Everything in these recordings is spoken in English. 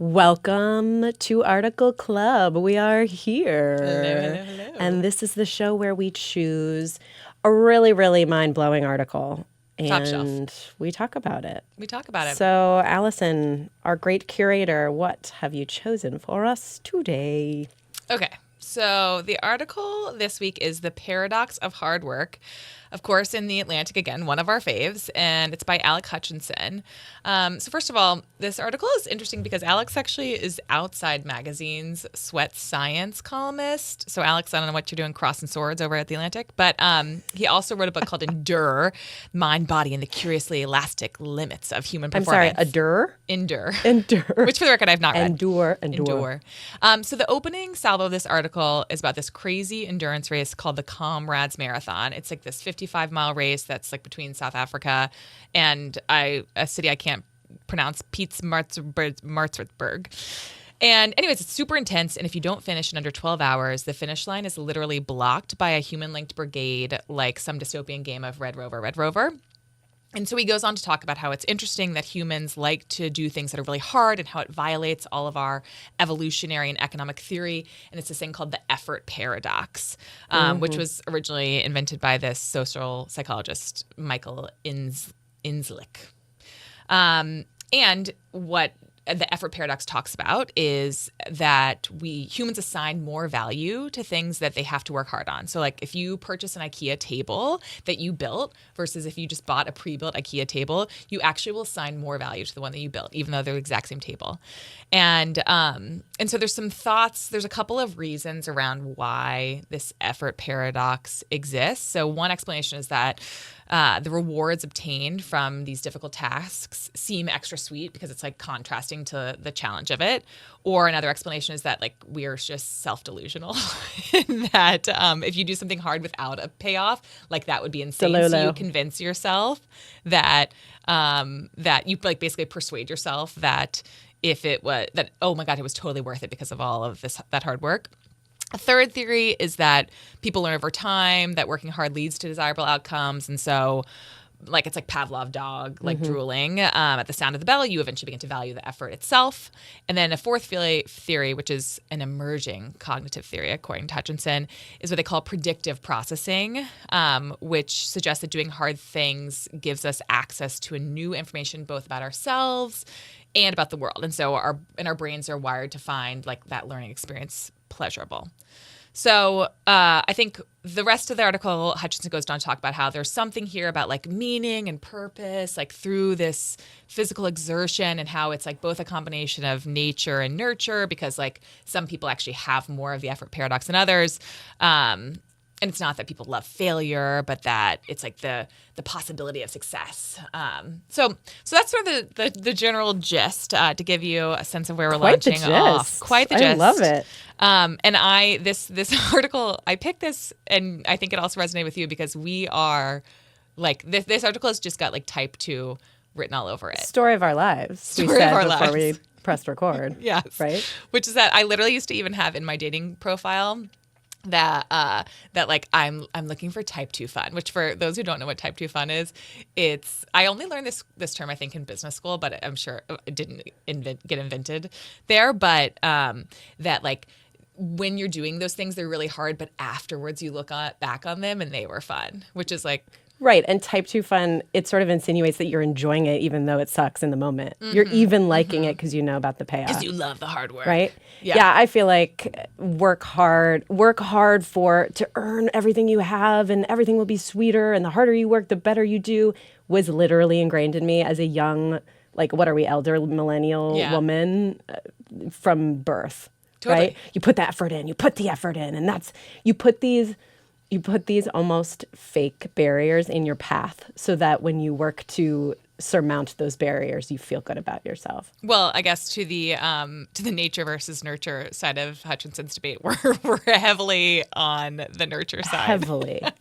Welcome to Article Club. We are here. Hello. And this is the show where we choose a really, really mind-blowing article. Top shelf. And we talk about it. We talk about it. So, Allison, our great curator, what have you chosen for us today? Okay. So the article this week is The Paradox of Hard Work. Of course, in The Atlantic, again, one of our faves, and it's by Alex Hutchinson. So first of all, this article is interesting because Alex actually is Outside Magazine's Sweat Science columnist. So Alex, I don't know what you're doing crossing swords over at The Atlantic, but he also wrote a book called Endure, Mind, Body, and the Curiously Elastic Limits of Human Performance. I'm sorry, Endure. Endure. Which, for the record, I've not read. Endure. So the opening salvo of this article is about this crazy endurance race called the Comrades Marathon. It's like this 55-mile race that's like between South Africa and a city I can't pronounce, Pietermaritzburg. And anyways, it's super intense. And if you don't finish in under 12 hours, the finish line is literally blocked by a human-linked brigade, like some dystopian game of Red Rover, Red Rover. And so he goes on to talk about how it's interesting that humans like to do things that are really hard and how it violates all of our evolutionary and economic theory. And it's this thing called the effort paradox, which was originally invented by this social psychologist, Michael Inslick. And what the effort paradox talks about is that we humans assign more value to things that they have to work hard on. So like if you purchase an IKEA table that you built versus if you just bought a pre-built IKEA table, you actually will assign more value to the one that you built, even though they're the exact same table. And so there's some thoughts, there's a couple of reasons around why this effort paradox exists. So one explanation is that the rewards obtained from these difficult tasks seem extra sweet because it's like contrasting to the challenge of it. Or another explanation is that like we're just self-delusional that if you do something hard without a payoff, like that would be insane. Delulu. So you convince yourself that that you like basically persuade yourself that if it was that, oh my God, it was totally worth it because of all of that hard work. A third theory is that people learn over time that working hard leads to desirable outcomes. And so like it's like Pavlov dog, like drooling. At the sound of the bell, you eventually begin to value the effort itself. And then a fourth theory, which is an emerging cognitive theory, according to Hutchinson, is what they call predictive processing, which suggests that doing hard things gives us access to a new information both about ourselves and about the world. And so our brains are wired to find like that learning experience pleasurable. So I think the rest of the article, Hutchinson goes on to talk about how there's something here about like meaning and purpose, like through this physical exertion, and how it's like both a combination of nature and nurture, because like some people actually have more of the effort paradox than others. And it's not that people love failure, but that it's like the possibility of success. So that's sort of the general gist to give you a sense of where we're launching off. Quite the gist. I love it. And this article, I picked this, and I think it also resonated with you because we are like this article has just got like type 2 written all over it. Story of our lives. Before we pressed record. Yes. Right? Which is that I literally used to even have in my dating profile that like I'm looking for type 2 fun, which for those who don't know what type 2 fun is, I only learned this term I think in business school, but I'm sure it didn't get invented there, but that like when you're doing those things, they're really hard, but afterwards you look back on them and they were fun, which is like right. And type 2 fun, it sort of insinuates that you're enjoying it even though it sucks in the moment. You're even liking it because you know about the payoff. because you love the hard work, Right? Yeah, I feel like work hard to earn everything you have, and everything will be sweeter, and the harder you work, the better you do, was literally ingrained in me as a young, like, what are we, elder millennial woman from birth, Totally. Right? You put the effort in, and that's, you put these almost fake barriers in your path so that when you work to surmount those barriers, you feel good about yourself. Well, I guess to the nature versus nurture side of Hutchinson's debate, we're heavily on the nurture side.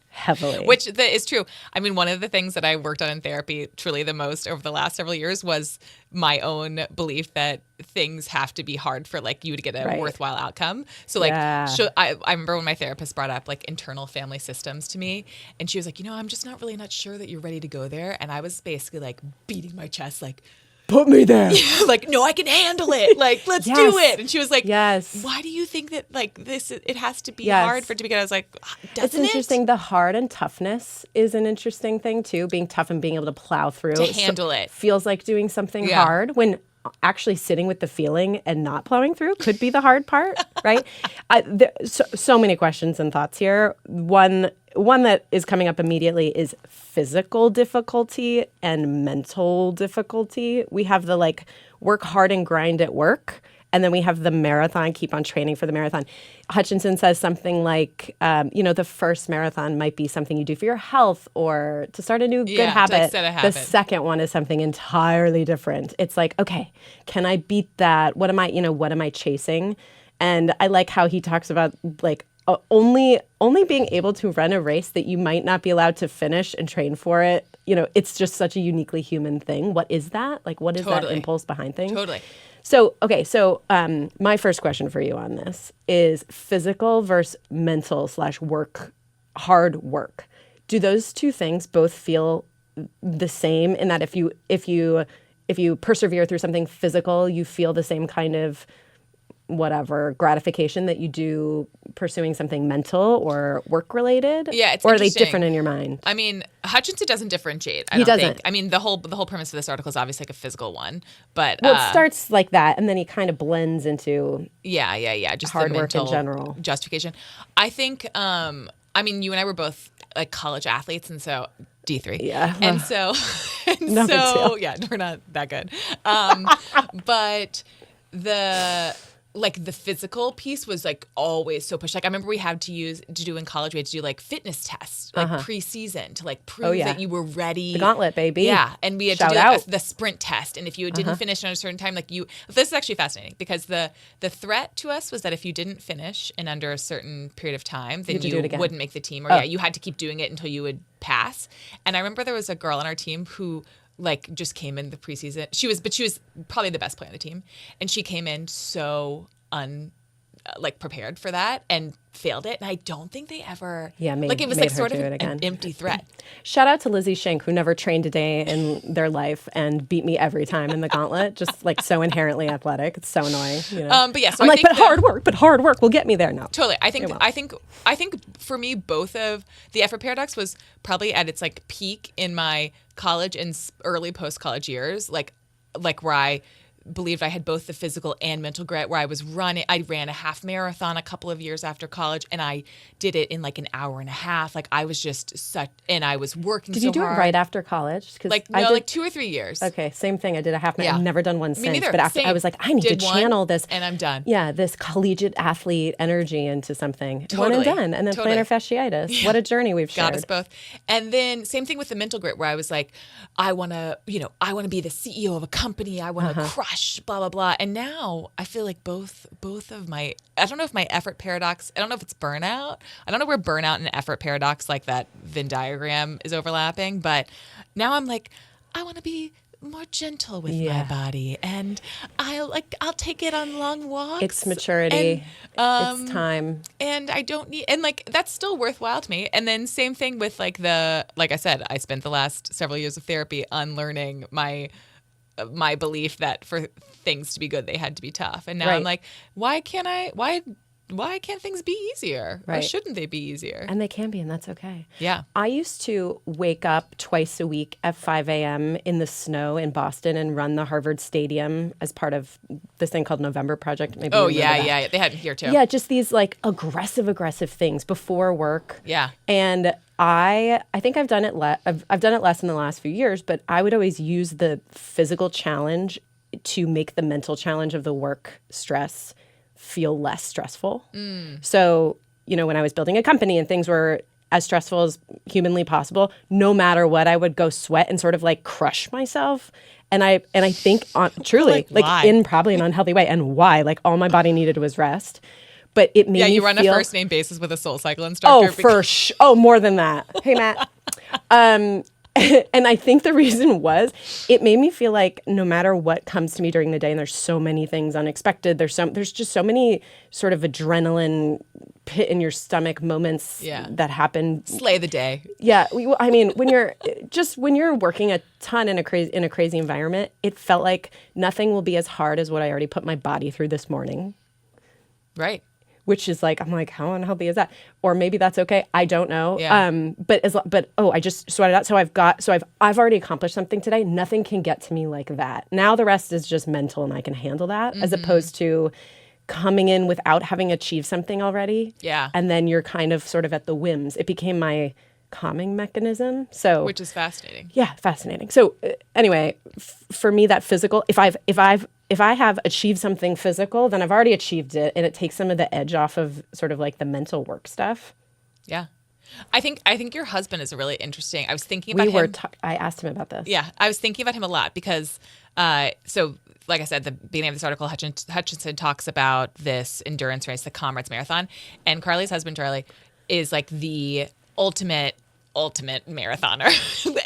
Heavily. Which is true. I mean, one of the things that I worked on in therapy truly the most over the last several years was my own belief that things have to be hard for like you to get a worthwhile outcome. So like, I remember when my therapist brought up like internal family systems to me, and she was like, I'm just not sure that you're ready to go there. And I was basically like beating my chest, like, put me there. Like, no, I can handle it. Like, let's do Yes. it. And she was like, Yes. why do you think that like this, it has to be Yes. hard for it to be good? I was like, It's doesn't interesting. The hard and toughness is an interesting thing too. Being tough and being able to plow through. To handle it. Feels like doing something Yeah. hard when actually sitting with the feeling and not plowing through could be the hard part, right? So many questions and thoughts here. One that is coming up immediately is physical difficulty and mental difficulty. We have the like work hard and grind at work. And then we have the marathon, keep on training for the marathon. Hutchinson says something like, the first marathon might be something you do for your health or to start a new good habit. To like set a habit. The second one is something entirely different. It's like, okay, can I beat that? What am I chasing? And I like how he talks about like only being able to run a race that you might not be allowed to finish and train for it. It's just such a uniquely human thing. What is that? Like, what is that impulse behind things? Totally. So my first question for you on this is physical versus mental / work, hard work. Do those two things both feel the same in that if you persevere through something physical, you feel the same kind of whatever gratification that you do pursuing something mental or work related? Yeah, it's or are they interesting. different in your mind? I mean, Hutchinson doesn't differentiate. He doesn't. Think. I mean, the whole premise of this article is obviously like a physical one, but Well, it starts like that, and then he kind of blends into just hard the work in mental general. justification. I think. I mean, you and I were both like college athletes, and so D3. Yeah. And so, No big deal. yeah, we're not that good. But the physical piece was like always so pushed. Like I remember we had to do in college, we had to do like fitness tests, like pre-season to like prove that you were ready. The gauntlet, baby. Yeah. And we had Shout to do out. like, the sprint test. And if you didn't finish in a certain time, like this is actually fascinating because the threat to us was that if you didn't finish in under a certain period of time, then you wouldn't make the team or you had to keep doing it until you would pass. And I remember there was a girl on our team who like just came in the preseason. She was probably the best player on the team. And she came in so prepared for that and failed it. And I don't think they ever it was like sort of an empty threat. Shout out to Lizzie Schenk, who never trained a day in their life and beat me every time in the gauntlet. Just like so inherently athletic. It's so annoying. But yeah, so I'm I like, think but hard work will get me there. No. Totally. I think for me, both of the effort paradox was probably at its like peak in my college and early post-college years, like where I believed I had both the physical and mental grit where I ran a half marathon a couple of years after college and I did it in like an hour and a half. Like I was just and I was working so hard. Did you do it right after college? Like 2 or 3 years. Okay, same thing. I did a half marathon. I've never done one since. neither. But after I was like, I need to channel this. And I'm done. Yeah, this collegiate athlete energy into something. Totally. One and done. And then plantar fasciitis. Yeah. What a journey we've shared. Got us both. And then same thing with the mental grit where I was like, I want to be the CEO of a company. I want to crush blah, blah, blah. And now I feel like both of my, I don't know if my effort paradox, I don't know if it's burnout. I don't know where burnout and effort paradox, like that Venn diagram is overlapping, but now I'm like, I want to be more gentle with my body and I'll take it on long walks. It's maturity. It's time. And I don't need, and like, that's still worthwhile to me. And then same thing with like like I said, I spent the last several years of therapy unlearning my belief that for things to be good, they had to be tough. And now I'm like, why can't things be easier? Right. Or shouldn't they be easier? And they can be, and that's okay. Yeah. I used to wake up twice a week at 5 a.m. in the snow in Boston and run the Harvard Stadium as part of this thing called November Project. Maybe yeah. They had it here too. Yeah, just these like aggressive things before work. Yeah. And I think I've done it I've done it less in the last few years, but I would always use the physical challenge to make the mental challenge of the work stress feel less stressful. So, when I was building a company and things were as stressful as humanly possible, no matter what, I would go sweat and sort of like crush myself. And I think truly like in probably an unhealthy way. And why? Like all my body needed was rest. But it made me you run feel, a first name basis with a SoulCycle instructor. more than that. Hey, Matt. And I think the reason was it made me feel like no matter what comes to me during the day, and there's so many things unexpected, there's just so many sort of adrenaline pit in your stomach moments that happen. Slay the day. Yeah, I mean, when you're working a ton in a crazy environment, it felt like nothing will be as hard as what I already put my body through this morning. Right. Which is like, I'm like, how unhealthy is that? Or maybe that's okay. I don't know. Yeah. I just sweated out. I've already accomplished something today. Nothing can get to me like that. Now the rest is just mental, and I can handle that, as opposed to coming in without having achieved something already. Yeah. And then you're kind of sort of at the whims. It became my calming mechanism. So, which is fascinating. Yeah, fascinating. So anyway, for me, that physical, if I have achieved something physical, then I've already achieved it, and it takes some of the edge off of sort of like the mental work stuff. Yeah. I think your husband is really interesting. I was thinking about him. I asked him about this. Yeah, I was thinking about him a lot because, so like I said, the beginning of this article, Hutchinson talks about this endurance race, the Comrades Marathon, and Carly's husband, Charlie, is like the ultimate marathoner.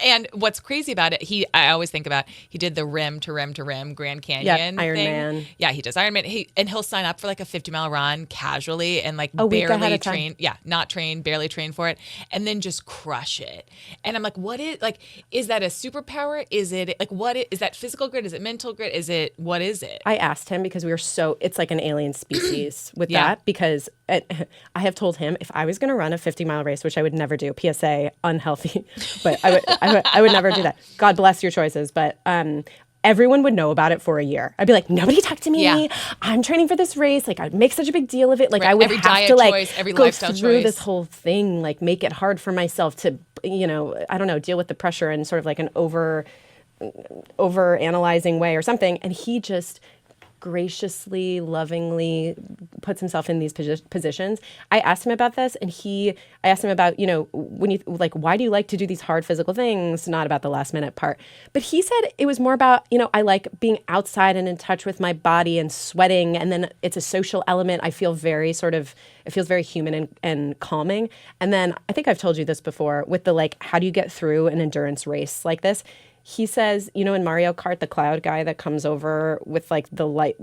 And what's crazy about it, I always think about, he did the rim to rim to rim Grand Canyon Iron thing. Man. Yeah, he does Ironman. He'll sign up for like a 50-mile run casually and like a week ahead barely of time. train. Yeah, not train, barely train for it, and then just crush it. And I'm like, is that a superpower? Is it like, is that physical grit? Is it mental grit? What is it? I asked him because it's like an alien species with that, because I have told him if I was going to run a 50-mile race, which I would never do, PSA, unhealthy, but I would never do that. God bless your choices. But everyone would know about it for a year. I'd be like, nobody talk to me. Yeah. I'm training for this race. Like, I'd make such a big deal of it. Like, Right. I would Every have diet to like choice, every go lifestyle through choice. this whole thing, like make it hard for myself to, I don't know, deal with the pressure in sort of like an over analyzing way or something. And he just graciously, lovingly puts himself in these positions. I asked him about this, and I asked him about, when you like, why do you like to do these hard physical things? Not about the last minute part. But he said it was more about, I like being outside and in touch with my body and sweating. And then it's a social element. I feel it feels very human and calming. And then I think I've told you this before with the, like, how do you get through an endurance race like this? He says, in Mario Kart, the cloud guy that comes over with like the light,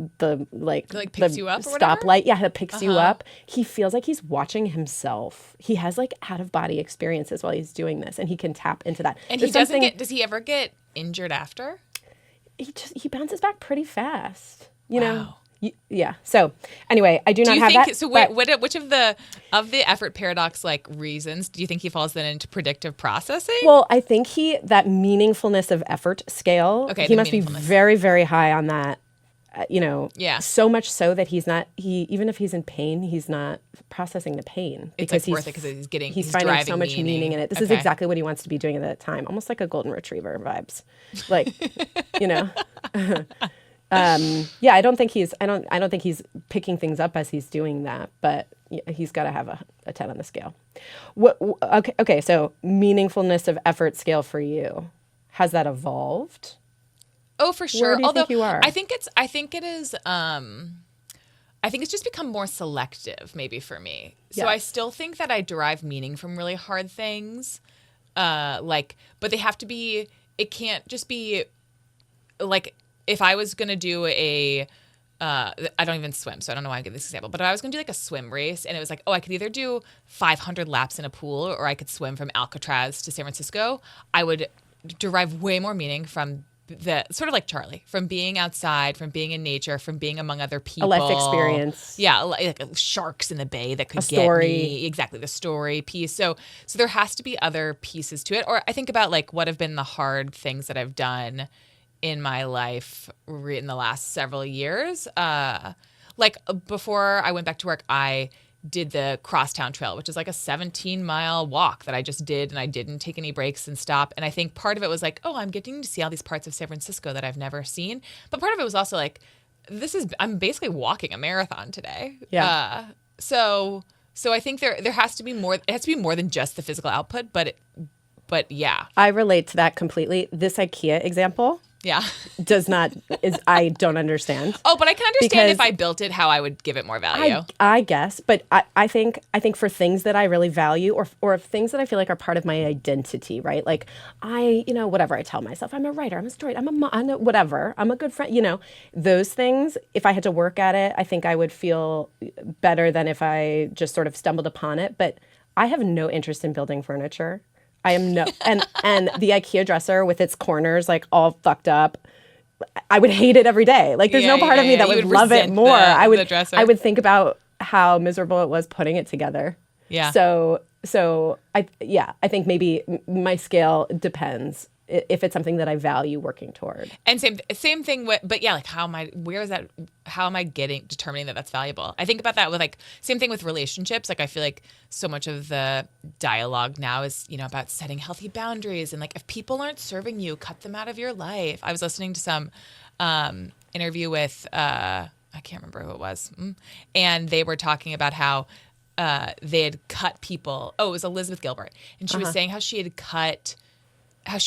picks you up or whatever? stoplight, that picks you up. He feels like he's watching himself. He has like out of body experiences while he's doing this, and he can tap into that. And does he ever get injured after? He bounces back pretty fast. Wow. Yeah. So anyway, I do not have that. So which of the effort paradox like reasons do you think he falls then into predictive processing? Well, I think that meaningfulness of effort scale. Okay, he must be very, very high on that. Yeah. So much so that even if he's in pain, he's not processing the pain because he's worth it because he's finding so much meaning in it. This is exactly what he wants to be doing at that time. Almost like a golden retriever vibes, like I don't think he's picking things up as he's doing that, but he's got to have a 10 on the scale. Okay, so meaningfulness of effort scale for you, has that evolved? Oh, for sure. Where do you think you are? I think it's just become more selective maybe for me. So Yes. I still think that I derive meaning from really hard things. But they have to be, it can't just be like, if I was going to do I don't even swim, so I don't know why I give this example, but if I was going to do like a swim race and it was like, I could either do 500 laps in a pool or I could swim from Alcatraz to San Francisco, I would derive way more meaning from the sort of like Charlie, from being outside, from being in nature, from being among other people. A life experience. Yeah, like sharks in the bay that could A get story. me. Exactly, the story piece. So there has to be other pieces to it. Or I think about like what have been the hard things that I've done in my life in the last several years. Like before I went back to work, I did the Crosstown Trail, which is like a 17-mile walk that I just did, and I didn't take any breaks and stop. And I think part of it was like, I'm getting to see all these parts of San Francisco that I've never seen. But part of it was also like, I'm basically walking a marathon today. Yeah. So I think there has to be more. It has to be more than just the physical output, but yeah. I relate to that completely. This IKEA example, Yeah. I don't understand. Oh, but I can understand Because if I built it, how I would give it more value. I guess, but I think for things that I really value, or things that I feel like are part of my identity, right? Like whatever I tell myself, I'm a writer, I'm a story, I'm a whatever, I'm a good friend, those things. If I had to work at it, I think I would feel better than if I just sort of stumbled upon it. But I have no interest in building furniture. I am no, and the IKEA dresser with its corners like all fucked up, I would hate it every day. Like there's no part of me that You would love it resent more. the dresser. I would think about how miserable it was putting it together. Yeah. So I think maybe my scale depends if it's something that I value working toward. And same thing with, but yeah, like how am I determining that that's valuable? I think about that with like, same thing with relationships. Like I feel like so much of the dialogue now is, about setting healthy boundaries. And like, if people aren't serving you, cut them out of your life. I was listening to some interview with, I can't remember who it was. And they were talking about how they had cut people. Oh, it was Elizabeth Gilbert. And she was saying how she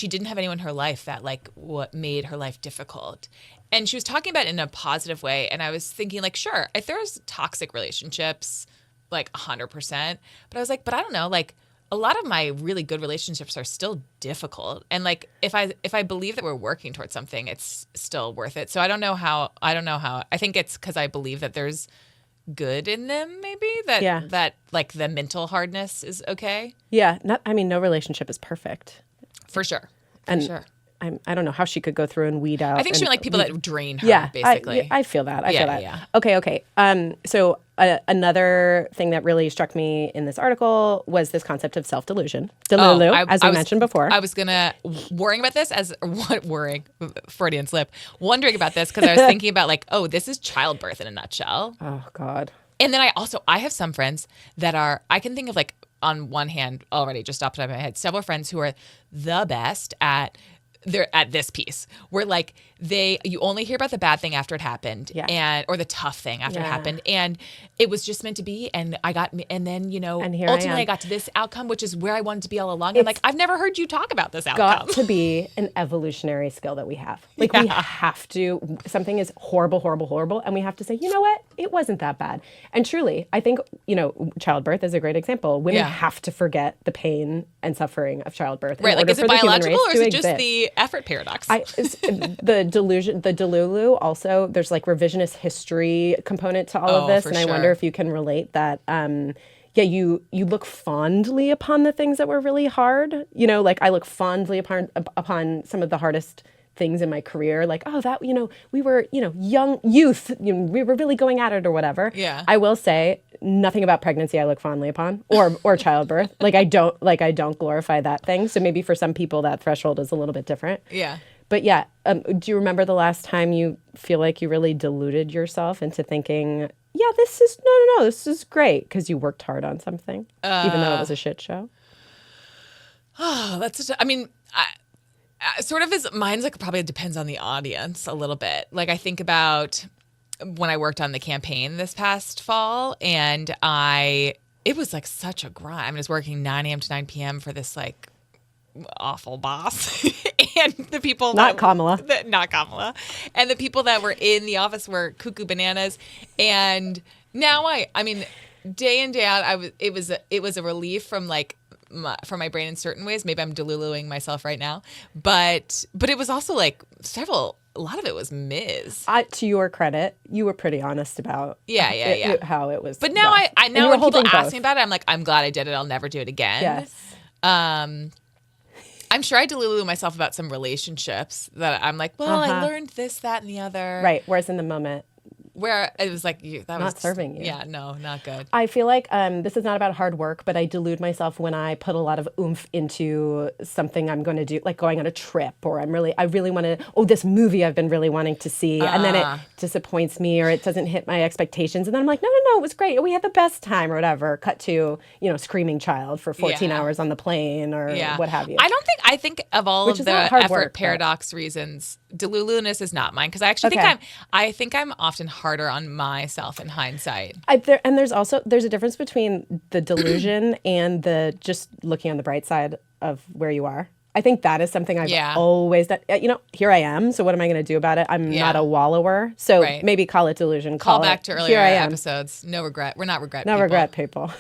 didn't have anyone in her life that like what made her life difficult. And she was talking about it in a positive way. And I was thinking like, sure, if there's toxic relationships, like 100%, but I was like, but I don't know, like a lot of my really good relationships are still difficult. And like, if I believe that we're working towards something, it's still worth it. So I don't know how, I think it's because I believe that there's good in them, maybe that like the mental hardness is okay. Yeah. No relationship is perfect. For sure. I don't know how she could go through and weed out. I think she meant like people that drain her, basically. I feel that. I feel that. Yeah. Okay. So another thing that really struck me in this article was this concept of self-delusion. Delulu, as we mentioned before. I was worrying about this Freudian slip, wondering about this because I was thinking about like, oh, this is childbirth in a nutshell. Oh, God. And then I have some friends that I can think of like, on one hand already, just off the top of my head, several friends who are the best at this piece where like you only hear about the bad thing after it happened or the tough thing after it happened. And it was just meant to be. And then, ultimately I got to this outcome, which is where I wanted to be all along. And like, I've never heard you talk about this outcome. Got to be an evolutionary skill that we have. Like we have to, something is horrible. And we have to say, you know what? It wasn't that bad. And truly, I think, childbirth is a great example. Women have to forget the pain and suffering of childbirth. Right. Like, is it biological or is it just the effort paradox? The Delulu also, there's like revisionist history component to all of this. And I wonder if you can relate that, you look fondly upon the things that were really hard. Like I look fondly upon some of the hardest things in my career. Like, oh, that, we were, young youth, we were really going at it or whatever. Yeah. I will say nothing about pregnancy I look fondly upon or childbirth. I don't glorify that thing. So maybe for some people that threshold is a little bit different. Yeah. But yeah, do you remember the last time you feel like you really deluded yourself into thinking, this is great because you worked hard on something, even though it was a shit show? Oh, sort of mine's like probably depends on the audience a little bit. Like I think about when I worked on the campaign this past fall and it was like such a grind. I was working 9 a.m. to 9 p.m. for this like awful boss and the people not Kamala and the people that were in the office were cuckoo bananas. And now day in, day out, it was a relief from like from my brain in certain ways. Maybe I'm deluluing myself right now, but it was also like a lot of it was Ms. To your credit, you were pretty honest about how it was. But now I know when people ask me about it, I'm like, I'm glad I did it. I'll never do it again. Yes. I'm sure I delulu myself about some relationships that I'm like, well, I learned this, that, and the other. Right. Whereas in the moment, where it was like that not serving you. Yeah, no, not good. I feel like this is not about hard work, but I delude myself when I put a lot of oomph into something I'm going to do, like going on a trip, or I really want to. this movie I've been really wanting to see, and then it disappoints me or it doesn't hit my expectations, and then I'm like, no, it was great, we had the best time or whatever. Cut to screaming child for 14 hours on the plane or what have you. I think of all of the effort paradox reasons, deluluness is not mine because I actually think I'm often harder on myself in hindsight. There's a difference between the delusion and the just looking on the bright side of where you are. I think that is something I've Yeah. always done. Here I am. So what am I going to do about it? I'm not a wallower. So Right. maybe call it delusion. Call back to earlier here I am. episodes. No regret. We're not regret No people. regret, people.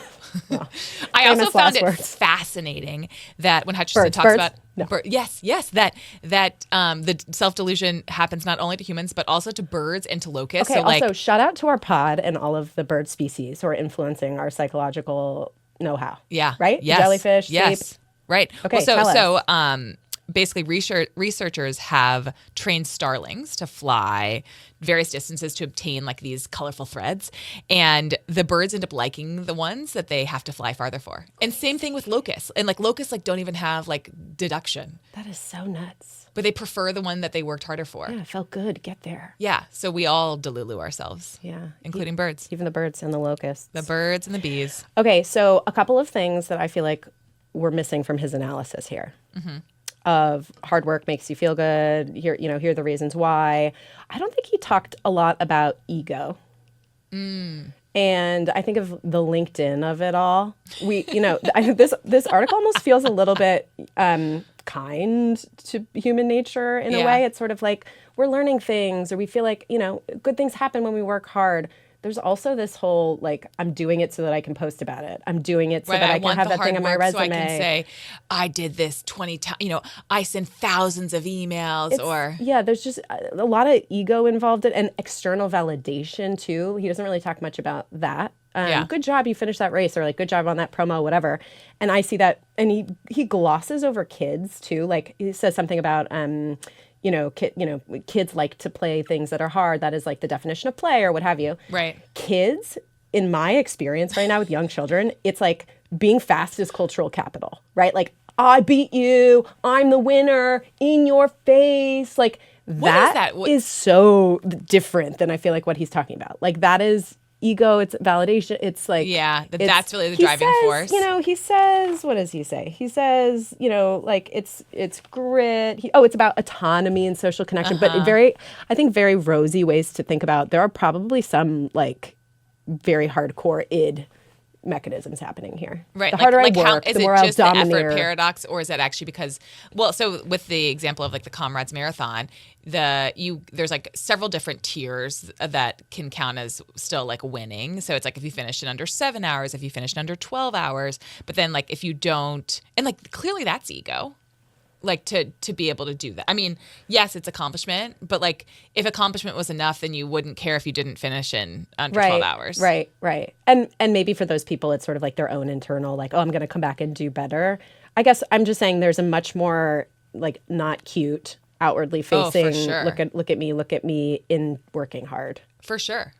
Well, I also famous found last it words. fascinating that when Hutchinson talks Birds? about No. yes, that the self delusion happens not only to humans but also to birds and to locusts. Okay, So like, also, shout out to our pod and all of the bird species who are influencing our psychological know-how. yeah, Right? yes, Jellyfish, yes, sleep. right. Okay, well, tell us. basically researchers have trained starlings to fly various distances to obtain like these colorful threads, and the birds end up liking the ones that they have to fly farther for. And same thing with locusts. And like locusts like don't even have like deduction, That is so nuts. but they prefer the one that they worked harder for. Yeah, it felt good to get there. Yeah, so we all delulu ourselves. Yeah. Including birds. Even the birds and the locusts. The birds and the bees. Okay, so a couple of things that I feel like we're missing from his analysis here. Of hard work makes you feel good. Here are the reasons why. I don't think he talked a lot about ego. And I think of the LinkedIn of it all. This article almost feels a little bit kind to human nature in a way. It's sort of like we're learning things, or we feel like, good things happen when we work hard. There's also this whole, like, I'm doing it so that I can post about it. I'm doing it so that I can have that thing on my resume. So I can say, I did this 20 times, I send thousands of emails Yeah, there's just a lot of ego involved and external validation too. He doesn't really talk much about that. Good job, you finished that race, or like good job on that promo, whatever. And I see that, and he glosses over kids too. Like he says something about kids like to play things that are hard. That is like the definition of play or what have you. Right. Kids, in my experience right now with young children, it's like being fast is cultural capital, right? Like, I beat you, I'm the winner, in your face. Like that is so different than I feel like what he's talking about. Like that is ego, it's validation, it's like that's really the driving force. He says, what does he say? He says, like it's grit. It's about autonomy and social connection, but I think very rosy ways to think about. There are probably some like very hardcore id mechanisms happening here. Right. The harder I work, is the it more I'll just the domineer. effort paradox, or is that actually because, so with the example of like the Comrades Marathon, there's like several different tiers that can count as still like winning. So it's like if you finish in under 7 hours, if you finish in under 12 hours, but then like if you don't, and like clearly that's ego. Like to be able to do that. I mean, yes, it's accomplishment, but like if accomplishment was enough, then you wouldn't care if you didn't finish in under 12 hours. Right. And maybe for those people, it's sort of like their own internal, like, oh, I'm going to come back and do better. I guess I'm just saying there's a much more like not cute, outwardly facing, for sure. look at me in working hard. For sure.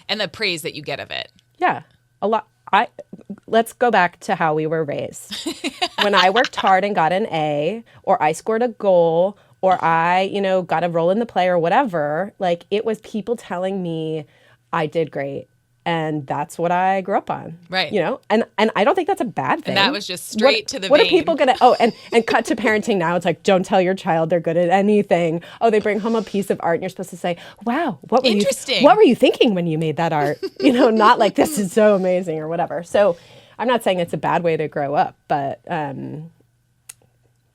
And the praise that you get of it. Yeah, a lot. Let's go back to how we were raised. When I worked hard and got an A, or I scored a goal, or I, got a role in the play or whatever, like it was people telling me I did great. And that's what I grew up on. Right. And I don't think that's a bad thing. And that was just straight to the What vein. are people going to, and cut to parenting now. It's like, don't tell your child they're good at anything. Oh, they bring home a piece of art and you're supposed to say, wow, what were you thinking when you made that art? Not like this is so amazing or whatever. So I'm not saying it's a bad way to grow up, but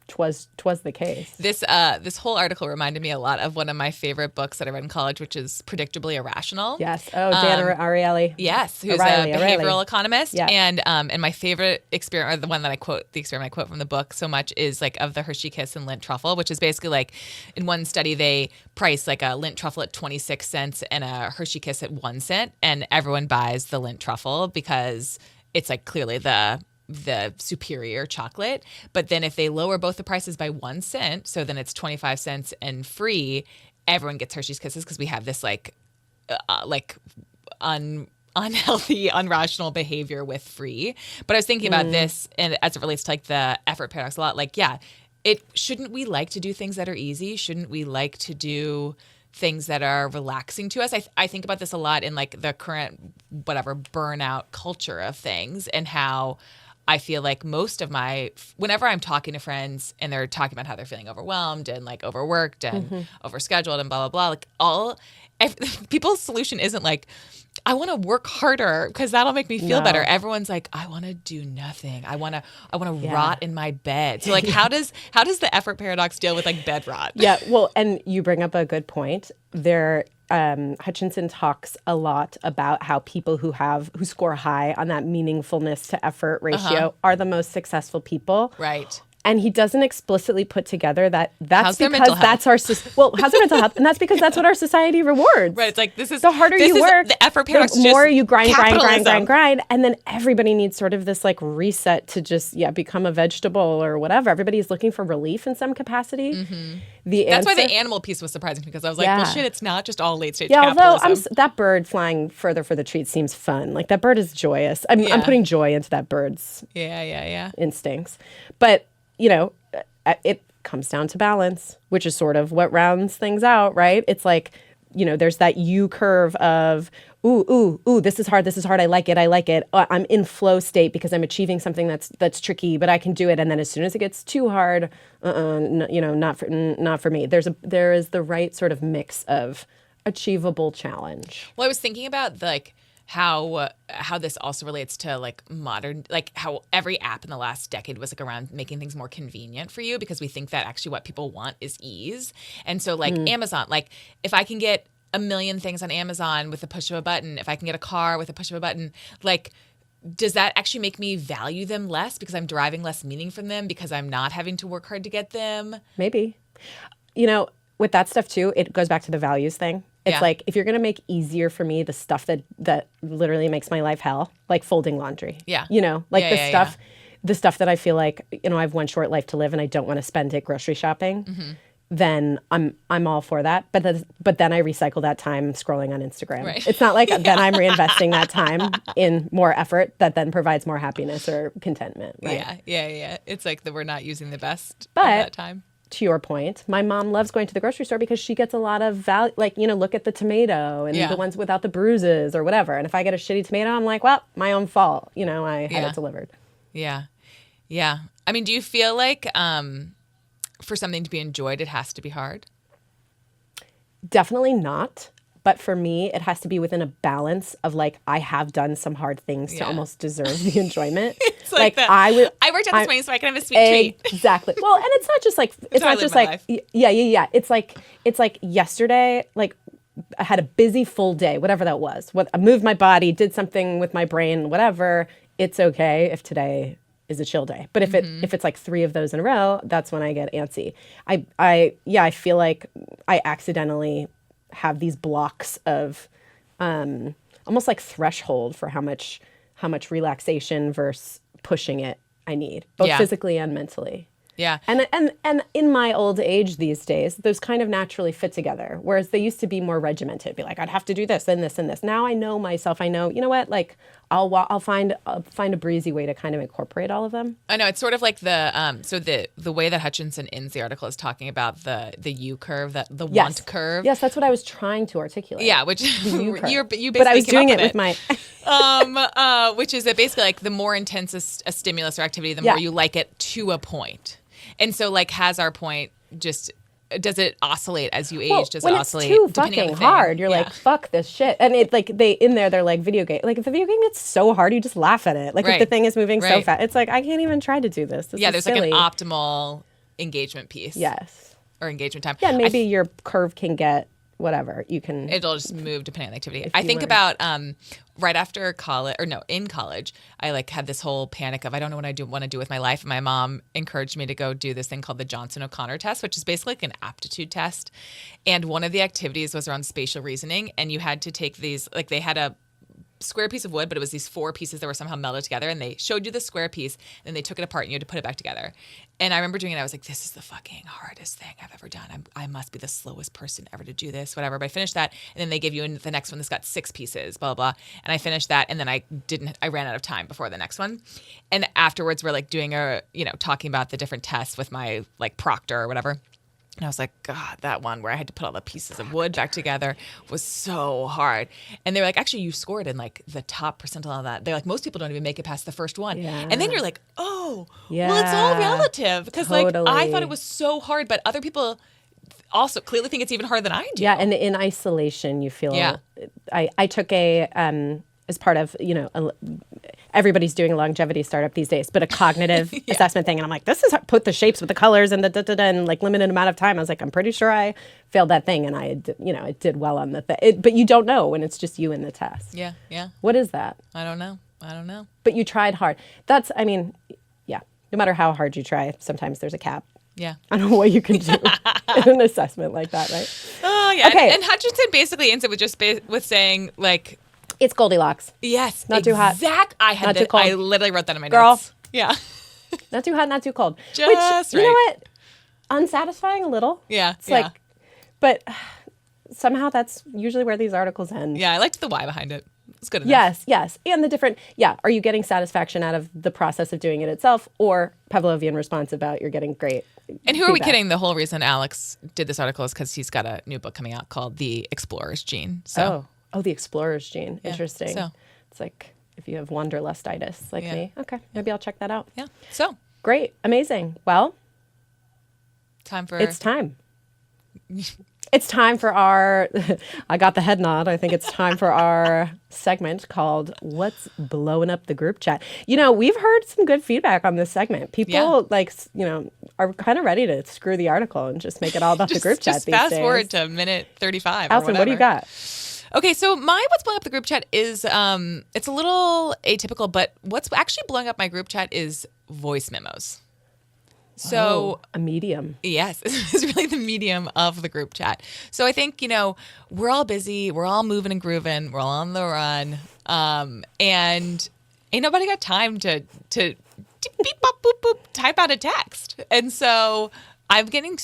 twas the case. This whole article reminded me a lot of one of my favorite books that I read in college, which is Predictably Irrational. Yes. Oh, Dan Ariely. Yes, who's O'Reilly, a behavioral economist. Yeah. And my favorite experiment, or the one that the experiment I quote from the book so much, is like of the Hershey Kiss and Lindt truffle, which is basically like in one study they price like a Lindt truffle at 26 cents and a Hershey Kiss at 1 cent, and everyone buys the Lindt truffle because it's like clearly the superior chocolate. But then if they lower both the prices by 1 cent, so then it's 25 cents and free, everyone gets Hershey's Kisses because we have this unhealthy, irrational behavior with free. But I was thinking about this, and as it relates to like the effort paradox a lot, like, yeah, shouldn't we like to do things that are easy? Shouldn't we like to do things that are relaxing to us? I think about this a lot in like the current burnout culture of things, and how I feel like whenever I'm talking to friends and they're talking about how they're feeling overwhelmed and like overworked and overscheduled and blah, blah, blah, like people's solution isn't like, I want to work harder because that'll make me feel better. Everyone's like, I want to do nothing. I want to rot in my bed. So like, how does the effort paradox deal with like bed rot? Yeah, well, and you bring up a good point. Hutchinson talks a lot about how people who score high on that meaningfulness to effort ratio are the most successful people. Right. And he doesn't explicitly put together that's how's their because mental health? that's how's their mental health? And that's because that's what our society rewards. Right. It's like the harder you work, the effort paradox, the more you grind, capitalism. and then everybody needs sort of this like reset to just become a vegetable or whatever. Everybody's looking for relief in some capacity. That's why the animal piece was surprising because I was like, well, shit, it's not just all late stage although capitalism. that bird flying further for the treat seems fun. Like that bird is joyous. I'm putting joy into that bird's instincts, but it comes down to balance, which is sort of what rounds things out, right? It's like, there's that U curve of, ooh, this is hard, I like it. I'm in flow state because I'm achieving something that's tricky, but I can do it. And then as soon as it gets too hard, not for me. There is the right sort of mix of achievable challenge. Well, I was thinking about like how this also relates to like modern, like how every app in the last decade was like around making things more convenient for you because we think that actually what people want is ease. And so like Amazon, like if I can get a million things on Amazon with the push of a button, if I can get a car with a push of a button, like does that actually make me value them less because I'm deriving less meaning from them because I'm not having to work hard to get them? Maybe. With that stuff too, it goes back to the values thing. It's like, if you're going to make easier for me the stuff that literally makes my life hell, like folding laundry. Yeah. The stuff that I feel like, I have one short life to live and I don't want to spend it grocery shopping, then I'm all for that. But then I recycle that time scrolling on Instagram. Right. It's not like then I'm reinvesting that time in more effort that then provides more happiness or contentment. Right? Yeah. It's like that we're not using the best but, of that time. To your point, my mom loves going to the grocery store because she gets a lot of value, like, look at the tomato and the ones without the bruises or whatever. And if I get a shitty tomato, I'm like, well, my own fault. I had it delivered. Yeah. I mean, do you feel like for something to be enjoyed, it has to be hard? Definitely not. But for me, it has to be within a balance of like, I have done some hard things to almost deserve the enjoyment. It's like I worked out this morning so I can have a sweet treat. Exactly. Well, and it's not just like, It's like yesterday, like I had a busy full day, whatever that was. I moved my body, did something with my brain, whatever. It's okay if today is a chill day. But if it's like 3 of those in a row, that's when I get antsy. I feel like I accidentally have these blocks of almost like threshold for how much relaxation versus pushing it I need, both physically and mentally. Yeah. And in my old age these days, those kind of naturally fit together. Whereas they used to be more regimented. Be like, I'd have to do this and this and this. Now I know myself. I know, you know what? Like, I'll find a breezy way to kind of incorporate all of them. I know it's sort of like the way that Hutchinson ends the article is talking about the U curve, the want curve. Yes, that's what I was trying to articulate. Yeah, which you basically. But I was doing it with my. Which is that basically like the more intense a stimulus or activity, the more you like it to a point. And so, like, has our point just does it oscillate as you age? Does it oscillate? When it's too fucking hard, you're like, fuck this shit. And it's like they're like video game. Like if the video game gets so hard, you just laugh at it. Like if the thing is moving so fast, it's like I can't even try to do this. This is silly. Like an optimal engagement piece. Yes. Or engagement time. Yeah, and maybe your curve can get whatever you can. It'll just move depending on the activity. I think about right after college, in college, I like had this whole panic of I don't know what I want to do with my life. And my mom encouraged me to go do this thing called the Johnson O'Connor test, which is basically like an aptitude test. And one of the activities was around spatial reasoning, and you had to take these like they had a square piece of wood, but it was these 4 pieces that were somehow melded together, and they showed you the square piece, and they took it apart, and you had to put it back together. And I remember doing it. I was like, this is the fucking hardest thing I've ever done. I must be the slowest person ever to do this, whatever. But I finished that, and then they gave you the next one that's got 6 pieces, blah, blah, blah. And I finished that, and then I ran out of time before the next one. And afterwards, we're like doing talking about the different tests with my like proctor or whatever. And I was like, God, that one where I had to put all the pieces of wood back together was so hard. And they were like, actually, you scored in like the top percentile of that. They're like, most people don't even make it past the first one. Yeah. And then you're like, oh, well, it's all relative. Because like I thought it was so hard, but other people also clearly think it's even harder than I do. Yeah, and in isolation, you feel. Yeah. I took as part of everybody's doing a longevity startup these days, but a cognitive assessment thing, and I'm like, this is put the shapes with the colors and and like limited amount of time. I was like, I'm pretty sure I failed that thing, and it did well on the thing. But you don't know when it's just you in the test. Yeah, yeah. What is that? I don't know. But you tried hard. Yeah. No matter how hard you try, sometimes there's a cap. Yeah. I don't know what you can do in an assessment like that, right? Oh, yeah. Okay. And Hutchinson basically ends it with with saying, like, It's Goldilocks. yes. Not too hot. Not too cold. I literally wrote that in my Girl. notes. Yeah. Not too hot, not too cold. Just Which, you know right. what? Unsatisfying a little. Yeah. It's like, but somehow that's usually where these articles end. Yeah, I liked the why behind it. It's good enough. Yes. And the different, are you getting satisfaction out of the process of doing it itself, or Pavlovian response about you're getting great And who are we feedback? kidding? The whole reason Alex did this article is because he's got a new book coming out called The Explorer's Gene. So Oh, the explorer's gene. Interesting. so. It's like if you have wanderlustitis like me. Okay, maybe I'll check that out. yeah. So Great. Amazing. Well, it's time. It's time for our, I got the head nod. I think it's time for our segment called What's Blowing Up the Group Chat. We've heard some good feedback on this segment. People are kind of ready to screw the article and just make it all about the group chat just these fast days. forward to minute 35 Allison, or what do you whatever. got? Okay, so my what's blowing up the group chat is it's a little atypical, but what's actually blowing up my group chat is voice memos. So a medium. yes, it's really the medium of the group chat. So I think, we're all busy, we're all moving and grooving, we're all on the run, and ain't nobody got time to beep, bop, boop, boop, type out a text. And so I'm getting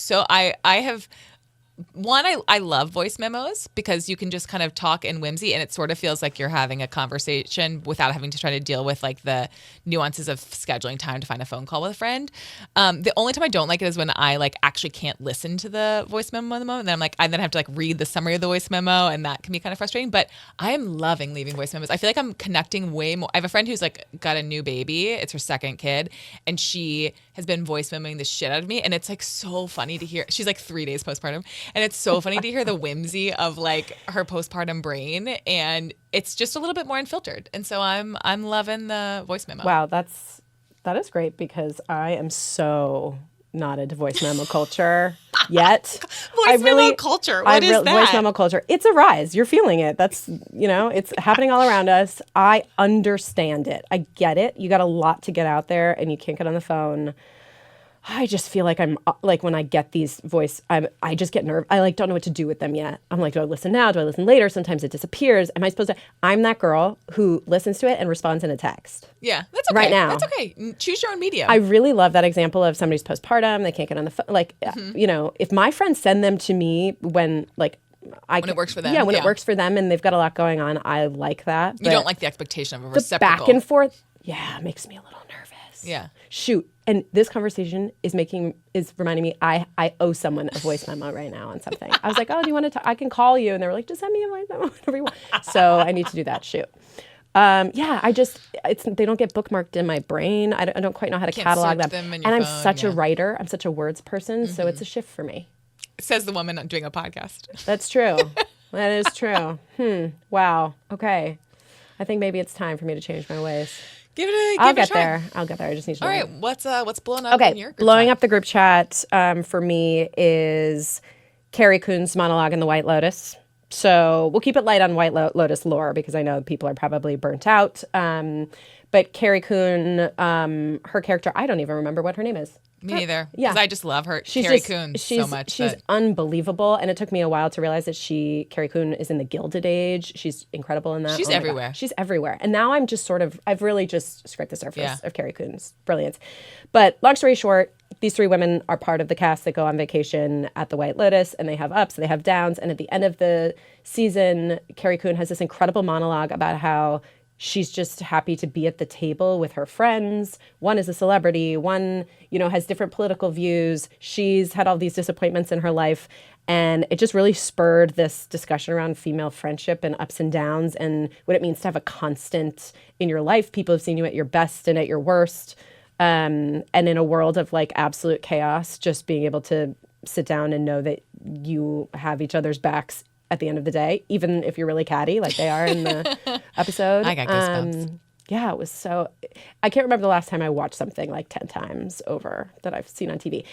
I love voice memos because you can just kind of talk in whimsy, and it sort of feels like you're having a conversation without having to try to deal with like the nuances of scheduling time to find a phone call with a friend. The only time I don't like it is when I like actually can't listen to the voice memo at the moment. Then I then have to like read the summary of the voice memo, and that can be kind of frustrating. But I am loving leaving voice memos. I feel like I'm connecting way more. I have a friend who's like got a new baby. It's her second kid, and she has been voice memoing the shit out of me, and it's like so funny to hear. She's like 3 days postpartum, and it's so funny to hear the whimsy of like her postpartum brain, and it's just a little bit more unfiltered. And so I'm loving the voice memo. Wow, that is great because I am so not into voice memo culture yet. Memo culture. What is that? Voice memo culture. It's a rise. You're feeling it. That's, it's happening all around us. I understand it. I get it. You got a lot to get out there and you can't get on the phone. I just feel like I'm like when I get these I just get nervous. I like don't know what to do with them yet. I'm like, do I listen now? Do I listen later? Sometimes it disappears. Am I supposed to? I'm that girl who listens to it and responds in a text. Yeah, that's okay. Right now. That's okay. Choose your own medium. I really love that example of somebody's postpartum. They can't get on the phone. Like, if my friends send them to me when it works for them. Yeah, when it works for them and they've got a lot going on, I like that. You don't like the expectation of a the reciprocal. back and forth. Yeah, it makes me a little nervous. Yeah. Shoot. And this conversation is reminding me I owe someone a voice memo right now on something. I was like, oh, do you want to talk? I can call you. And they were like, just send me a voice memo, whatever you want. So I need to do that. Shoot. They don't get bookmarked in my brain. I don't quite know how to catalog them. In and your I'm phone, such a writer. I'm such a words person. So it's a shift for me. Says the woman doing a podcast. That's true. That is true. Wow. Okay. I think maybe it's time for me to change my ways. I'll get there. I just need to. All right. What's blowing up in your group blowing chat? up the group chat for me is Carrie Coon's monologue in The White Lotus. So we'll keep it light on White Lotus lore because I know people are probably burnt out. But Carrie Coon, her character, I don't even remember what her name is. Me neither. Yeah. Because I just love her, Carrie Coon, so much. She's unbelievable. And it took me a while to realize that Carrie Coon is in the Gilded Age. She's incredible in that. She's my everywhere. God. She's everywhere. And now I'm just I've really just scraped the surface Yeah. of Carrie Coon's brilliance. But long story short, these 3 women are part of the cast that go on vacation at the White Lotus, and they have ups, they have downs. And at the end of the season, Carrie Coon has this incredible monologue about how she's just happy to be at the table with her friends. One is a celebrity. One, has different political views. She's had all these disappointments in her life. And it just really spurred this discussion around female friendship and ups and downs and what it means to have a constant in your life. People have seen you at your best and at your worst. And in a world of like absolute chaos, just being able to sit down and know that you have each other's backs at the end of the day, even if you're really catty like they are in the episode. I got goosebumps. Yeah, it was so. I can't remember the last time I watched something like 10 times over that I've seen on TV.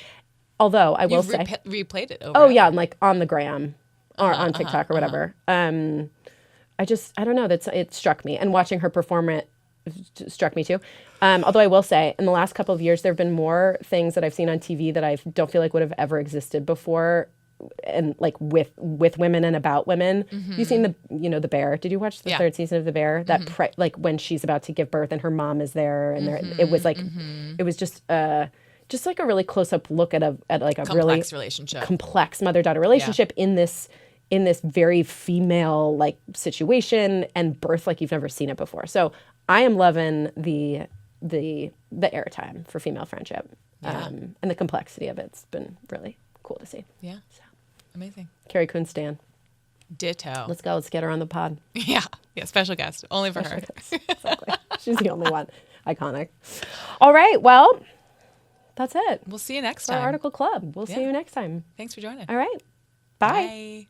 Although I will say, replayed it over. oh yeah, like on the gram or on TikTok or whatever. I don't know. It struck me, and watching her perform it struck me too. Although I will say, in the last couple of years, there have been more things that I've seen on TV that I don't feel like would have ever existed before, and like with women and about women. You've seen the Bear. Did you watch the third season of The Bear? That like when she's about to give birth and her mom is there, and it was like it was just like a really close up look at like a Complex really relationship, complex mother daughter relationship in this very female like situation and birth like you've never seen it before. So I am loving the airtime for female friendship, and the complexity of it's been really cool to see. Yeah, so. Amazing. Carrie Coon Stan. Ditto. Let's go. Let's get her on the pod. Yeah. Special guest only for her. Exactly. She's the only one. Iconic. All right. Well, that's it. We'll see you next Our time. Article Club. We'll see you next time. Thanks for joining. All right. Bye. Bye.